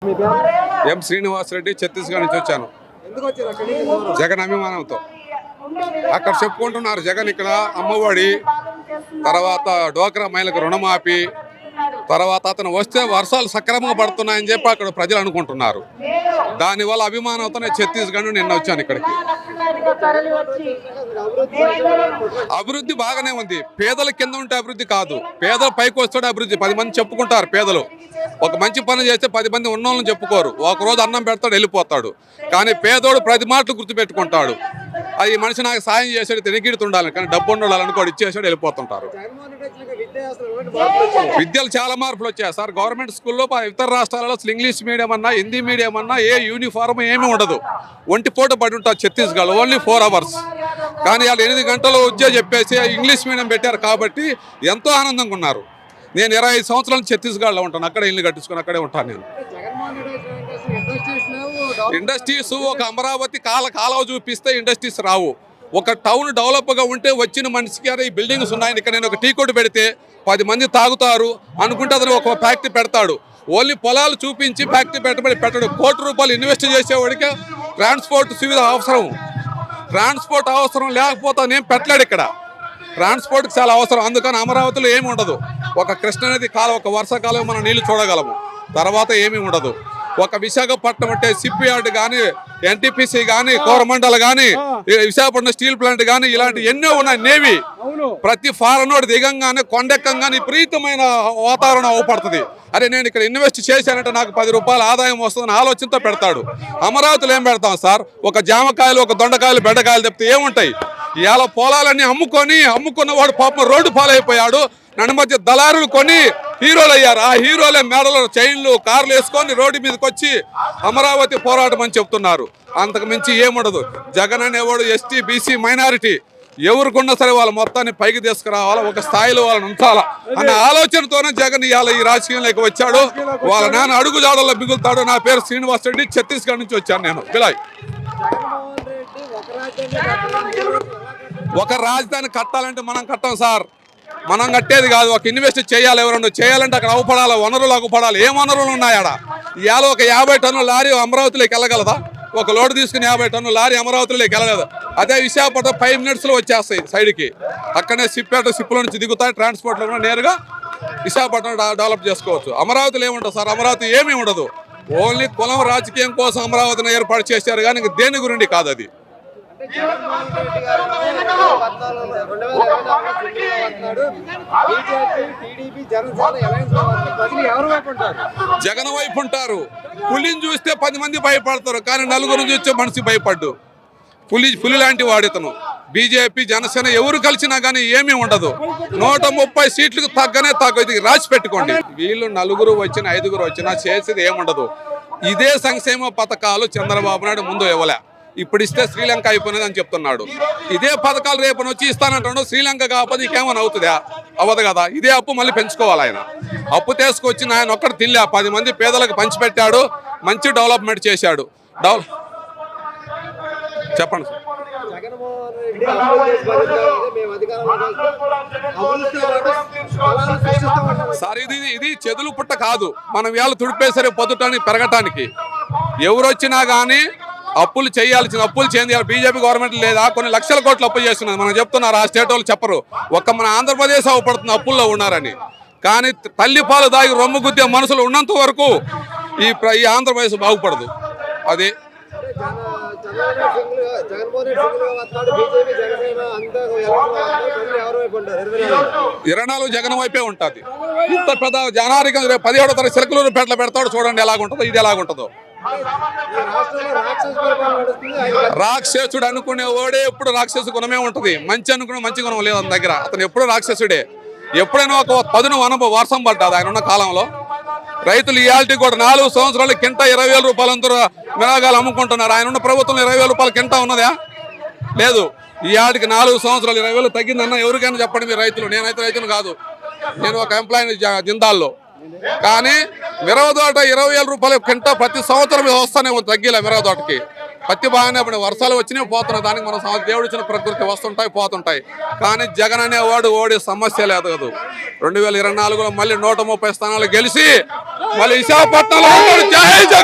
ఎం శ్రీనివాస్ రెడ్డి ఛత్తీస్గఢ్ నుంచి వచ్చాను. జగన్ అభిమానంతో అక్కడ చెప్పుకుంటున్నారు. జగన్ ఇక్కడ అమ్మఒడి, తర్వాత డ్వాక్రా మహిళలకు రుణమాఫీ, తర్వాత అతను వస్తే వర్షాలు సక్రమంగా పడుతున్నాయని చెప్పి అక్కడ ప్రజలు అనుకుంటున్నారు. దానివల్ల అభిమానంతోనే ఛత్తీస్గఢ్ నిన్న వచ్చాను ఇక్కడికి. అభివృద్ధి బాగానే ఉంది. పేదల కింద ఉంటే అభివృద్ధి కాదు, పేదల పైకి వస్తాడు అభివృద్ధి. 10 మంది చెప్పుకుంటారు పేదలు. ఒక మంచి పని చేస్తే 10 మంది ఉన్నోళ్ళని చెప్పుకోరు. ఒకరోజు అన్నం పెడతాడు, వెళ్ళిపోతాడు. కానీ పేదోడు ప్రతి మాటలు గుర్తుపెట్టుకుంటాడు. అది మనిషి నాకు సాయం చేసాడు, తిరిగిడుతుండాలి. కానీ డబ్బు ఉండాలి అనుకోడు, ఇచ్చేసాడు, వెళ్ళిపోతుంటారు. విద్యలు చాలా మార్పులు వచ్చాయి సార్. గవర్నమెంట్ స్కూల్లో ఇతర రాష్ట్రాలలో ఇంగ్లీష్ మీడియం అన్నా, హిందీ మీడియం అన్నా, ఏ యూనిఫారం ఏమీ ఉండదు. ఒంటిపూట పడి ఉంటారు ఛత్తీస్గఢ్, ఓన్లీ 4 hours. కానీ వాళ్ళు 8 గంటలు ఉద్యోగం చెప్పేసి ఇంగ్లీష్ మీడియం పెట్టారు కాబట్టి ఎంతో ఆనందంగా ఉన్నారు. నేను 25 సంవత్సరాలు ఛత్తీస్గఢ్లో ఉంటాను. అక్కడే ఇల్లు కట్టించుకొని అక్కడే ఉంటాను నేను. ఇండస్ట్రీస్ ఒక అమరావతి కాలువ చూపిస్తే ఇండస్ట్రీస్ రావు. ఒక టౌన్ డెవలప్గా ఉంటే వచ్చిన మనిషికి అరే ఈ బిల్డింగ్స్ ఉన్నాయని ఇక్కడ నేను ఒక టీ కొట్టు పెడితే 10 మంది తాగుతారు అనుకుంటే అతను ఒక ఫ్యాక్టరీ పెడతాడు. ఓన్లీ పొలాలు చూపించి ఫ్యాక్టరీ పెట్టడు. ₹1 ఇన్వెస్ట్ చేసేవాడికి ట్రాన్స్పోర్ట్ సువిధ అవసరం. ట్రాన్స్పోర్ట్ అవసరం లేకపోతే నేను పెట్టలేడు ఇక్కడ. ట్రాన్స్పోర్ట్కి చాలా అవసరం. అందుకని అమరావతిలో ఏమి ఉండదు. ఒక కృష్ణానది కాలం, ఒక వర్షాకాలం మనం నీళ్లు చూడగలము. తర్వాత ఏమీ ఉండదు. ఒక విశాఖపట్నం అంటే షిప్ యార్డ్ కానీ, ఎన్టీపీసీ కానీ, కోరమండల్ కానీ, విశాఖపట్నం స్టీల్ ప్లాంట్ కానీ, ఇలాంటి ఎన్నో ఉన్నాయి. నేవీ ప్రతి ఫారెన్ వాడు దిగంగానే కొండెక్కంగానే విపరీతమైన వాతావరణం అవపడుతుంది. అరే నేను ఇక్కడ ఇన్వెస్ట్ చేశానంటే నాకు ₹10 ఆదాయం వస్తుందని ఆలోచనతో పెడతాడు. అమరావతిలో ఏం పెడతాం సార్? ఒక జామకాయలు, ఒక దొండకాయలు, బెండకాయలు తప్పితే ఏముంటాయి? ఇవాళ పొలాలన్నీ అమ్ముకున్నవాడు పాపం రోడ్డు పాలైపోయాడు. నన్ను మధ్య దళారులు కొని హీరోలు అయ్యారు. ఆ హీరోలే మేడలో చైన్లు, కార్లు వేసుకొని రోడ్డు మీదకి వచ్చి అమరావతి పోరాటం అని చెప్తున్నారు. అంతకు మించి ఏముండదు. జగన్ అనేవాడు ఎస్టీ, బీసీ, మైనారిటీ ఎవరికున్నా సరే వాళ్ళ మొత్తాన్ని పైకి తీసుకురావాలా, ఒక స్థాయిలో వాళ్ళని ఉంచాలా అన్న ఆలోచనతోనే జగన్ ఇవాళ ఈ రాజకీయంలోకి వచ్చాడు. వాళ్ళ నాన్న అడుగుజాడల్లో మిగులుతాడు. నా పేరు శ్రీనివాస్ రెడ్డి, ఛత్తీస్గఢ్ నుంచి వచ్చాను నేను. బిలాయ్ ఒక రాజధాని కట్టాలంటే మనం కట్టాం సార్. మనం కట్టేది కాదు. ఒక ఇన్వెస్ట్ చేయాలి. ఎవరన్నా చేయాలంటే అక్కడ అవపడాలి, వనరులు అగుపడాలి. ఏం వనరులు ఉన్నాయా? ఇవాళ ఒక 50 టన్నుల లారీ అమరావతిలోకి వెళ్ళగలదా? ఒక లోడ్ తీసుకుని 50 టన్నుల లారీ అమరావతిలోకి వెళ్ళలేదు. అదే విశాఖపట్నం 5 minutesలో వచ్చేస్తాయి సైడ్కి. అక్కడనే షిప్లో నుంచి దిగుతాయి. ట్రాన్స్పోర్ట్లో కూడా నేరుగా విశాఖపట్నం డెవలప్ చేసుకోవచ్చు. అమరావతిలో ఏముంటుంది సార్? అమరావతి ఏమీ ఉండదు. ఓన్లీ కులం రాజకీయం కోసం అమరావతిని ఏర్పాటు చేశారు కానీ ఇంక దేని గురించి కాదు. అది జగన్ వైపు ఉంటారు. పులిని చూస్తే 10 మంది భయపడతారు, కానీ నలుగురు చూస్తే మనిషి భయపడ్డు. పులి లాంటి వాడితను. బీజేపీ, జనసేన ఎవరు కలిసినా కానీ ఏమీ ఉండదు. 130 సీట్లకు తగ్గనే ఇది రాసి పెట్టుకోండి. వీళ్ళు 4 వచ్చినా 5 వచ్చినా చేసేది ఏముండదు. ఇదే సంక్షేమ పథకాలు చంద్రబాబు నాయుడు ముందు ఇవ్వలే. ఇప్పుడు ఇస్తే శ్రీలంక అయిపోయినది అని చెప్తున్నాడు. ఇదే పథకాలు రేపటి వచ్చి ఇస్తానంటాడు. శ్రీలంక కాకపోతే ఇంకేమైనా అవుతుందా? అవ్వదు కదా. ఇదే అప్పు మళ్ళీ పెంచుకోవాలి. ఆయన అప్పు తీసుకొచ్చి ఆయన ఒక్కడు తిల్లా 10 మంది పేదలకు పంచిపెట్టాడు. మంచి డెవలప్మెంట్ చేశాడు. చెప్పండి సార్. ఇది చెదులు పుట్ట కాదు. మనం వేళ తుడిపేసరి పొద్దుటానికి పెరగటానికి ఎవరు వచ్చినా కానీ అప్పులు చేయాల్సిన అప్పులు చేయాలి. బీజేపీ గవర్నమెంట్ లేదా కొన్ని లక్షల కోట్లు అప్పు చేస్తున్నది. మనం చెప్తున్నారు, ఆ స్టేట్ వాళ్ళు చెప్పరు. ఒక్క మన ఆంధ్రప్రదేశ్ అవపడుతుంది అప్పుల్లో ఉన్నారని. కానీ తల్లి పాలు దాగి రొమ్ము గుద్దే మనసులు ఉన్నంత వరకు ఈ ఆంధ్రప్రదేశ్ బాగుపడదు. అది 24 జగన్ వైపే ఉంటుంది. ఇంత పెద్ద జనానికి 17వ తరగతి సిలకలూరు పేటలో పెడతాడు. చూడండి ఎలాగుంటుందో, ఇది ఎలాగుంటుందో. రాక్షసుడు అనుకునే వాడే ఎప్పుడు రాక్షసు గుణమే ఉంటుంది. మంచి అనుకునే మంచి గుణం లేదు అతని దగ్గర. అతను ఎప్పుడు రాక్షసుడే. ఎప్పుడైనా ఒక పదును వర్షం పడ్డాది ఆయన ఉన్న కాలంలో. రైతులు ఇయాల్టీ కూడా 4 సంవత్సరాలు కింట ₹20,000 అందరూ మిరాగాలు అమ్ముకుంటున్నారు. ఆయన ఉన్న ప్రభుత్వంలో ₹20,000 కింట ఉన్నదా? లేదు. ఈ ఆడికి 4 సంవత్సరాలు 20,000 తగ్గిందన్న ఎవరికైనా చెప్పండి మీరు రైతులు. నేనైతే రైతులు కాదు, నేను ఒక ఎంప్లాయీ జిందాల్లో. కానీ మిరవ తోట ₹20,000 కింట ప్రతి సంవత్సరం వస్తానే తగ్గిలే మిరవ తోటకి. పత్తి బాగానే ఇప్పుడు వర్షాలు వచ్చినాయి పోతున్నాయి, దానికి మనం దేవుడు ఇచ్చిన ప్రకృతి వస్తుంటాయి పోతుంటాయి. కానీ జగన్ అనేవాడు ఓడి సమస్య లేదు కదా. 2024లో మళ్ళీ 130 స్థానాలు గెలిచి మళ్ళీ విశాఖపట్నంలో జై జై